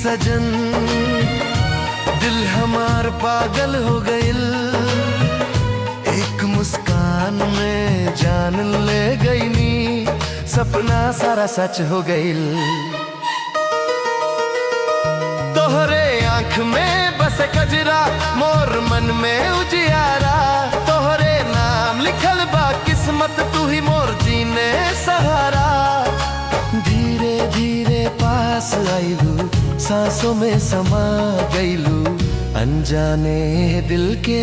सजन, दिल हमार पागल हो गइल। एक मुस्कान में जान ले गई नी, सपना सारा सच हो गइल। तोहरे आँख में बसे कजरा, मोर मन में उजियारा। तोहरे नाम लिखल बा किस्मत, तू ही मोर जीने सहारा। धीरे धीरे पास आइलू, सांसों में समा गइलू। अनजाने दिल के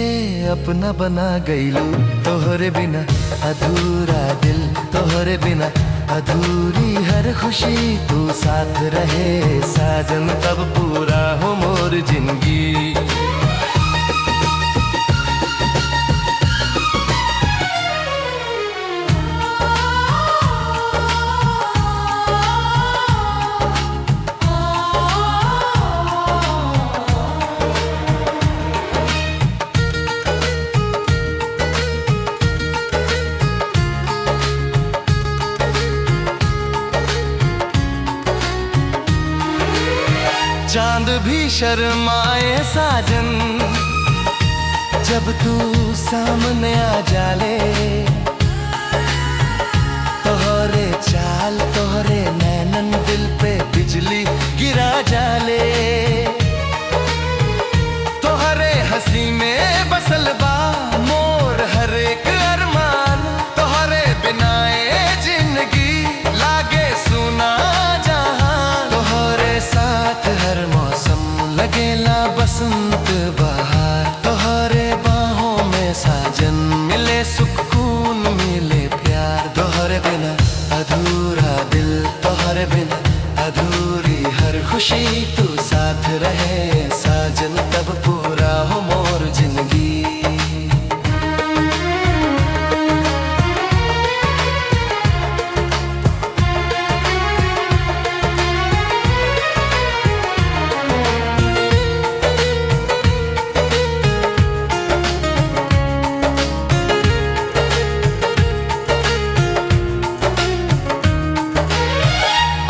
अपना बना गइलू। तोहरे बिना अधूरा दिल, तोहरे बिना अधूरी हर खुशी। तू साथ रहे साजन, तब पूरा हो मोर जिंदगी। चांद भी शर्माए साजन, जब तू सामने आ जाले। तोहरे चाल तोहरे नैनन, दिल पे बिजली गिरा जाले। तोहरे हंसी में बसल बा मोर हर एक अरमान। तोहरे बिनाए जिंदगी लागे सुना जहां। तोहरे साथ हर मौसम लगेला बसंत बहार। तोहरे बाहों में साजन मिले सुकून, मिले प्यार। तोहरे बिना अधूरा दिल, तोहरे बिना अधूरी हर खुशी। तू साथ रहे साजन, तब पूरा हो मोर जिंदगी।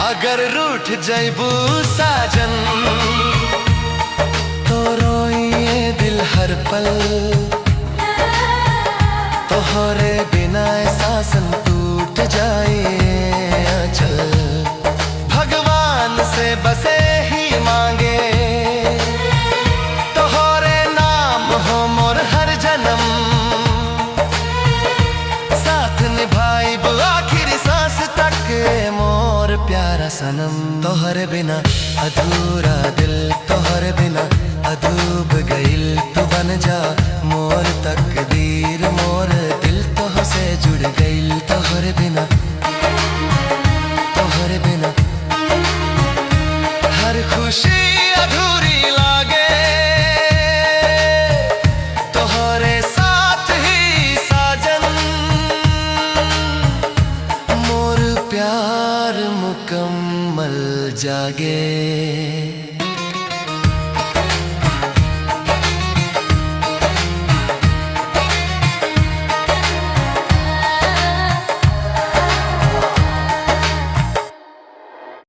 अगर रूठ जैबू साजन, तो रोइए दिल हर पल। तोहरे बिना एहसासन टूट जाए चल। भगवान से बसे ही मांगे, तोहरे नाम हो मोर हर जन्म। साथ निभाई आखिरी सांस तक मोर प्यारा सनम। तोहरे बिना अधूरा दिल, तोहरे बिना अधूब गइल। तू बन जा मोर तकदीर, मोर दिल तोह से जुड़ गइल। तोहरे बिना, तोहरे बिना हर खुशी अधूरी लागे। तोहरे साथ ही साजन, मोर प्यार मुकम्मल जागे।